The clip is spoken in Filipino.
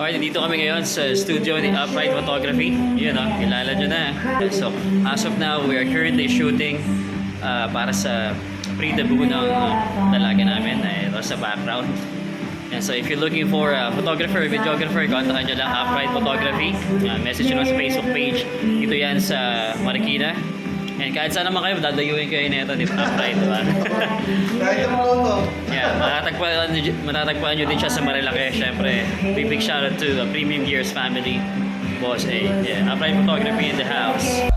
Okay, dito kami ngayon sa studio ni Upright Photography. Yun, kilala nyo na. So, as of now, we are currently shooting para sa pre-debut ng dalaga namin. Ito sa background. And so, if you're looking for a photographer or videographer, kontakin nyo lang Upright Photography. Message nyo lang sa Facebook page. Dito yan sa Marikina. And kahit saan naman kayo, dadayuin kayo nito dito Upright, diba? Kahit ang photo. Yeah, matatagpuan nyo din siya sa Marilake. Siyempre, big shout out to the Premium Gears family. Boss A. Yeah, Upright Photography in the house.